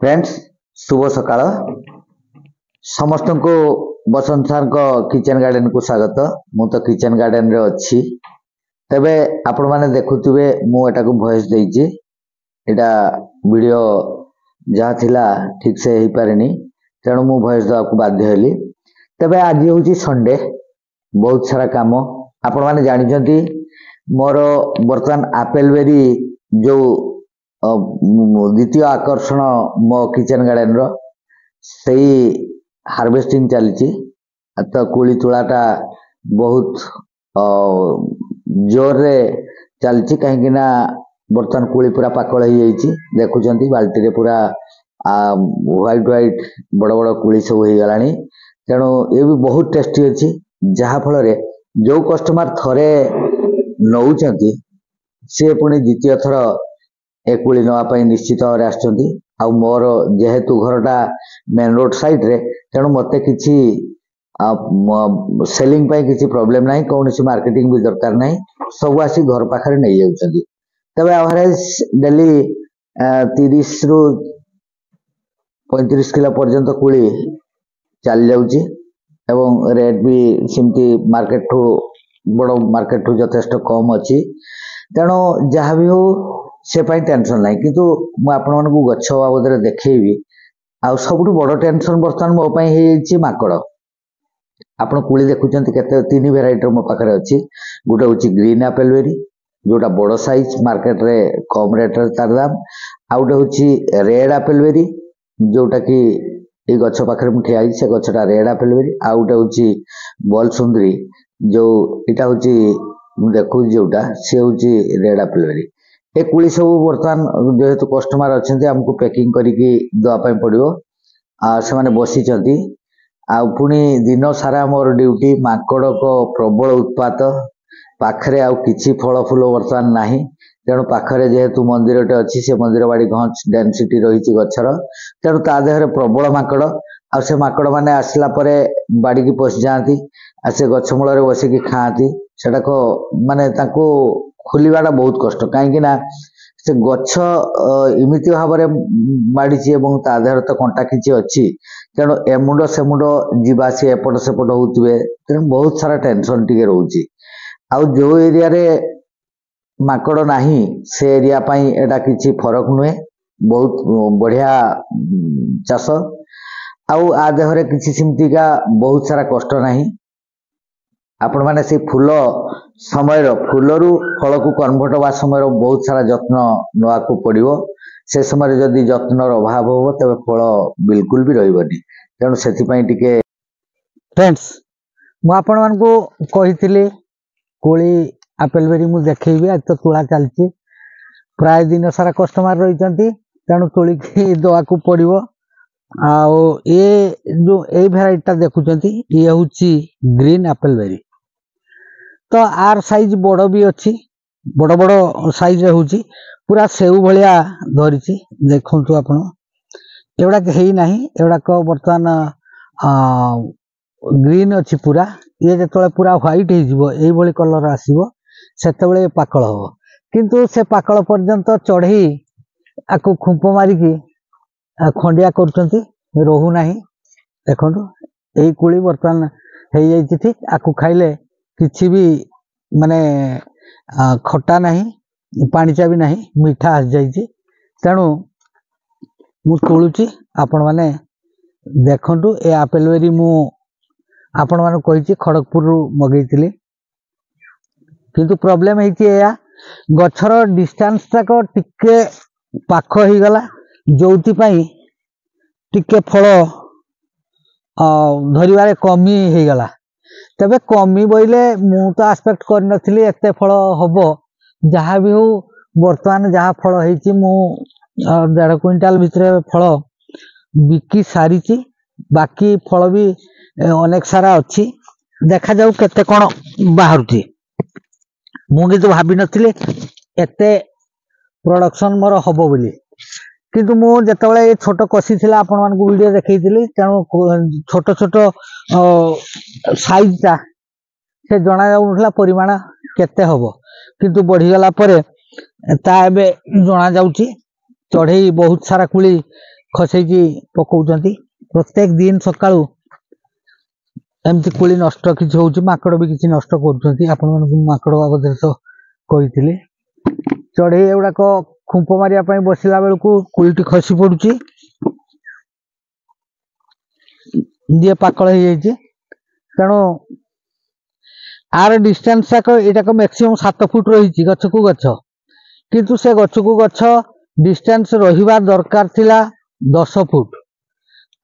Friends शुभ सकाळ समस्त को बसंत सार किचन गार्डन को स्वागत। मु तो किचन गार्डन रे अच्छी तबे आपण माने देखुथिबे मु एटा को वॉइस देइची। एटा वीडियो जहा थिला ठीक से ही पारेनी तेणु मु वॉइस दा को बाध्य हेली। तबे आज होची संडे बहुत सारा काम आपण माने जानि जंती मोर वर्तमान एप्पल बेरी जो द्वितीय आकर्षण मो किचन गार्डन रो सही हार्वेस्टिंग चलची। तो कोली तुलाटा बहुत जोर रे चलची कहीं ना बर्तन कोली पूरा पाकल हो जाइची। देखुचंती बाल्टी रे पूरा व्हाइट व्हाइट बड़ बड़ कोली सब हो गलानी। तेणु ये भी बहुत टेस्टी अच्छी जहा फल रे जो कस्टमर थरे नौचंती से पुणी द्वितीय थर ए कोली नवा निश्चित भाव आसुँच। आ मोर जेहेतु घरटा मेन रोड साइड रे तेणु मते किछि सेलिंग पाई किछि प्रॉब्लम नाही, कौन सी मार्केटिंग भी दरकार नाही, सब आसी घर पाखरे नहीं जाउछंती। तबे एवरेज डेली 30 रु 35 किलो पर्यंत कोली चल जाउची एवं रेट भी सिमती मार्केट ठू बड़ मार्केट ठू यथेष्ट कम अच्छी। तेणु जहाँ भी हो से पाई टेंशन नाही, किंतु मु आपण मानकु गच्छ बाबद रे देखैबी। आ सबटु बड़ टेंशन बर्तमान मो पाई हे छि माकड़। आपण कुली देखुचंती केते तीन वेराइटी मो पाखरे अछि। गोटे होछि ग्रीन एप्पल बेरी जोटा बड़ साइज मार्केट रे कम रेट रे तार दाम। आ गोटे होछि रेड एप्पल बेरी जोटा कि ए गच्छ पाखरे मु ठिया से गच्छटा रेड एप्पल बेरी। आ गोटे होछि बॉल सुंदरी जो इटा होछि मु देखु जोटा से होछि रेड एप्पल बेरी। ए कुली सब बर्तमान जेहेतु कस्टमर अच्छे हमको पैकिंग करिकी दवाई पड़ो। से माने बसीचंती आ पुणी दिन सारा मोर ड्यूटी माकड़ को प्रबल उत्पात पाखरे आउ किछि फल फूल बर्तमान नाही। तेणु पाखरे जेहेतु मंदिरटे अच्छी से मंदिर बाड़ी घंच डेनसिटी रही गच्छर तेणु ता देहरे प्रबल माकड़। आ से माकड़ माने आसला परे बाड़ी की पशि जाती आ से गछ मूल बसिकी खाती सेटा को माने ताको खोलिबाटा बहुत कष्ट कहीं से गच्छ इमिति भाव में माड़ी एवं ता देहर तो कंटा किछि अच्छी। तेणु एमुंड से मुंड जीवासी एपट सेपट होउतबे तेणु बहुत सारा टेंशन टिके रहउची। आउ जो एरिया रे माकड़ नाही से एरिया पाई एटा किछि फरक नुहे, बहुत बढ़िया चाष। आउ आ देहरे किछि सिमतिका बहुत सारा कष्ट नाही। आपण माने से फूल समय फूलरू फल को कन्वर्ट होगा समय बहुत सारा जत्न नवा को पड़ो। से समय जदि जत्नर अभाव हो तबे फल बिल्कुल भी रहिबनी। तेणु सेथिपई टिके फ्रेंड्स मु आपण मान को कहिथिले कोली एप्पल बेरी मु देखैबी। आज तो तुला चलची प्राय दिन सारा कस्टमर रहिचंती तेणु तोली के दवा को पड़ो। आओ ये जो ए वेराइटी देखुचंती ये होची ग्रीन एप्पल बेरी। तो आर साइज बड़ भी अच्छी, बड़ बड़ साइज रे होची पूरा सेउ भलिया धरिची। देखंतु आपण एवडा हेई नाही, एवडा को बर्तमान ग्रीन अच्छी पूरा। ये जेतले पूरा व्हाइट हे जिवो एई भली कलर आसीबो सेतेबेले पाकळ हो। किंतु से पाकळ पर्यंत चढ़ई आकु खुंप मारी की खंडिया करचंती रहू नाही। देखंतु एई कुली बर्तमान हेई जाईची ठीक। आकु खाइले किछि भी माने खट्टा नहीं पानीचा भी नहीं मीठा आस जाइए। तेणु मु तोलुची आपण माने देखंतु ए एप्पल बेरी मु आपण माने कहिची खड़गपुर मगैतिली। किंतु प्रॉब्लम हेची या गछर डिस्टेंस तक टिके पाख ही गला जोति पई टिके फल धरिबारे कमी हे गला। तबे कमी बोइले मु तो एक्सपेक्ट कर नथिली एते फल हबो। जहाँ भी हो वर्तमान जहाँ फल हेची मु 1.5 क्विंटाल भितरे फल बिकी सारीची। बाकी फल भी अनेक सारा अच्छी देखा जाऊ केते कोन बाहरुची। मु कि तो भाबी नथिली एते प्रोडक्शन मोर हबो बोली। किंतु मु जेतबेले छोट कसी थिला आपण मान को वीडियो देखैतिली तेणु छोट छोट साइज ता से जना जाउथला परिमाण केते हबो। किंतु बढ़ी गला परे ता एबे जना जाउची चढ़ई बहुत सारा कुली खसैकी पकाउछन्ती प्रत्येक दिन सकाळू एमती कोली नष्ट किछि होउछि माकड़ भी किछि नष्ट करूछन्ती आपण मानकु माकड़ बाबदरे तो कहिथिले चढ़ई एगुड़ाक खुंप मारिया पई बसिला बेलकु कोलीटी खसी पडुछि दिए पाकळ हे जाइछि तेणु आर डिस्टेंस एटाक मैक्सिमम 7 फुट रही गछ को गछ किंतु से गछ को गछ डिस्टेंस रहिबा दरकार थिला 10 फुट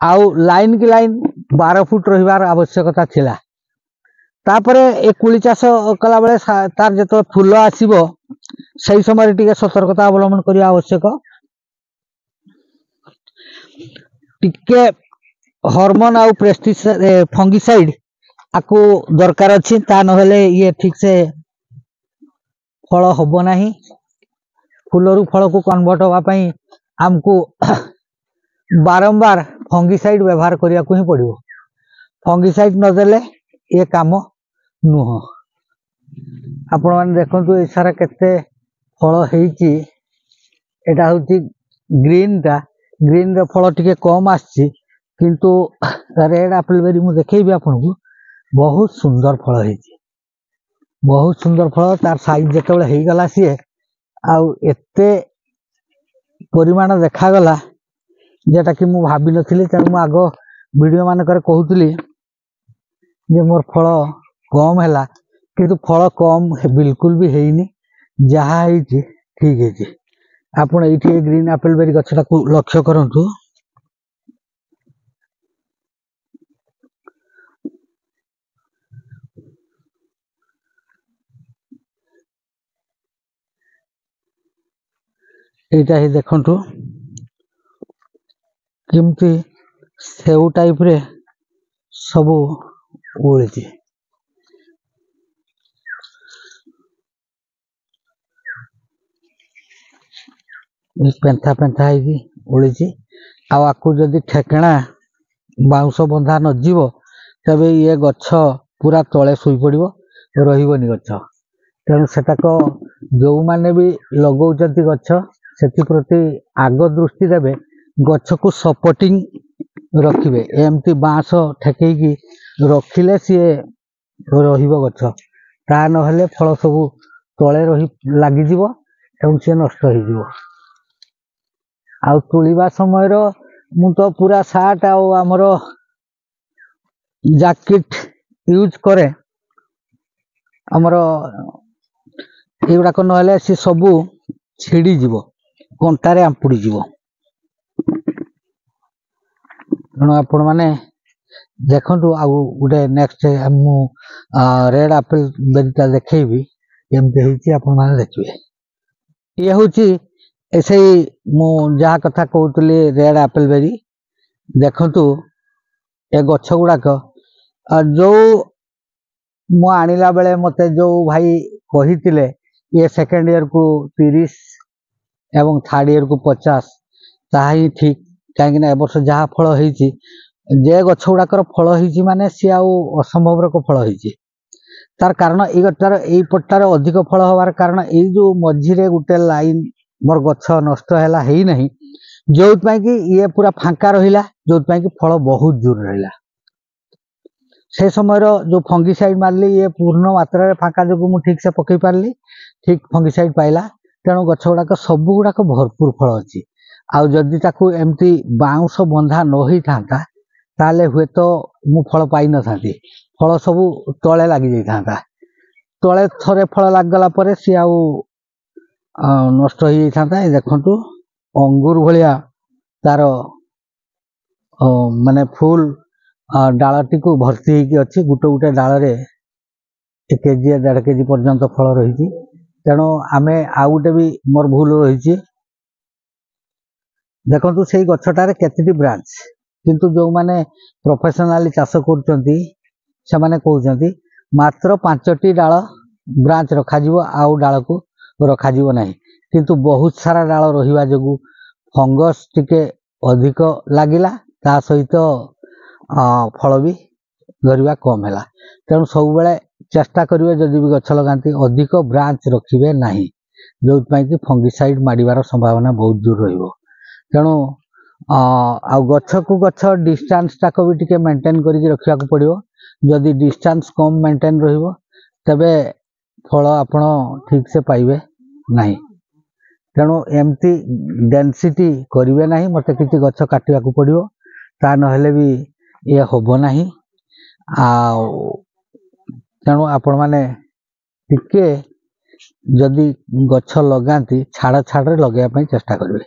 आउ लाइन की लाइन 12 फुट रहिबार आवश्यकता थिला तापरे ए कुली चाष कला बेले तार जतो फूल आसीबो सही समय टिके सतर्कता अवलंबन करिया आवश्यक टिके हार्मोन आउ पेस्टिसाइड फंगिसाइड आकु दरकार अछि ता नहेले ये ठीक से फल होबो नाही फूलरू फल को कन्वर्ट होबा पई हमकु बारंबार फंगिसाइड व्यवहार करिया को ही पड़िबो फंगिसाइड न देले ये काम नुह आपण मान देखंतु ए सारा केते फल हेची एटा होची ग्रीन रे फल टिके कम आछि किंतु रेड एप्पल बेरी मु देखेबी आपनको बहुत सुंदर फल हेची बहुत सुंदर फल तार साइज जेतेबेले हेई गला सिए आउ एते परिमाण देखा गला जेटा कि मु भाबी नथिले तेणु मु आगो वीडियो मानकर कहूतली जे मोर फल कम हैला किंतु फल कम बिल्कुल भी हेइनी जहा हेची ठीक हेची आपण एठी ग्रीन एप्पल बेरी गछटा को लक्ष्य करंतु एटा ही देखंतु किमती सेउ टाइप रे सब ओळिची पेंथा पेंथा है ओळिची आकु जदि ठेकणा बाउंस बंधा न जीव तबे ये गछ पूरा तले सुई पड़िबो रहिबोनी गछ तेणु सेटाक जो माने भी लगौचंती गछ सेति प्रति आग दृष्टि देबे गछ को सपोर्टिंग रखिबे एमती बांस ठेकेकी रखिले सी रहिबो गछ ता न हेले फल सब तले रही लागि जीवो एवं सी नष्ट हो जीवो आ तुलिबा समय रो मु तो पूरा सार्ट आमर जैकेट यूज करे आमर एगुड़ाक नहेले सी सबू छिड़ी जीवो कंटारे आंपुड़ी जीवो तेणु आपण माने देखंतु आ गोटे नेक्स्ट मु रेड एप्पल बेरीटा देखैबी एमते होची आपण माने देखिबे ये होची ऐसे मु जहा कथा कहउतली रेड एप्पल बेरी देखंतु ए गछ गुड़ाक जो मु आनिला बेले मते जो भाई कहितिले ये सेकंड ईयर को 30 एवं थर्ड ईयर को 50 ताहा ही ठीक कहीं वर्ष जहाँ फल होती जे गछ गुड़ाकर फल होती माने सी असंभव रक फल होती तार कारण यही पट्टार अधिक फल हबार कारण यही जो मझीरे गोटे लाइन मोर गछ नष्ट है नहीं जो कि ये पूरा फांका रहा जो कि फल बहुत जोर रहा से समय जो फंगिसाइड मारली ये पूर्ण मात्रा फांका जो मुझे ठीक से पकई पार्ली ठीक फंगिसाइड पाइला तेणु गछ गुड़ाक सब गुड़ाक भरपूर फल अच्छी आउ जदि ताकू एमती बाउंस बंधा न होई थांता ताले हुए तो मु फल पाई न थांती फल सब तले लगी जाई थांता तले थरे फल लाग गला परे सी आउ नष्ट हो जाई थांता देखंतु अंगूर भलिया तार माने फुल डालटी को भर्ती होगी अच्छी गोटे गोटे डाल रे 1 केजी 1.5 केजी पर्यंत फल रही तेणु आमे आउ गोटे भी मोर भूल रही देखंतु से गछटारे केतिटी ब्रांच किंतु जो माने प्रोफेशनली चाष करचंती से माने कहउचंती मात्र 5टी डाल ब्रांच रखा जीवो आउ डाल को रखा जीवो नहीं किंतु बहुत सारा डाल रहिबा जगु फंगस टिके अधिक लागिला ता सहित फल भी धरिबा कम हैला तेणु सब बेले चेष्टा करिवे जदि भी गछ लगांती अधिक ब्रांच रखिबे नहीं जो कि फंगिसाइड मारिबार संभावना बहुत दूर रहिबो तेणु आउ गछ को गछ डिस्टेंस टाक भी टिके मेंटेन करके रखा पड़ो जदि डिस्टेंस कम मेंटेन रहिबो तबे फल आपण ठीक से पाइबे नहीं तेणु एमती डेंसिटी करिवे नहीं मते किछि गछ काटिया को पड़ियो ता नहेले भी ये होबो नहीं आ तेणु आपण माने टिके जदि गछ लगाती छाड़ छाड़ लगे चेष्टा करेंगे।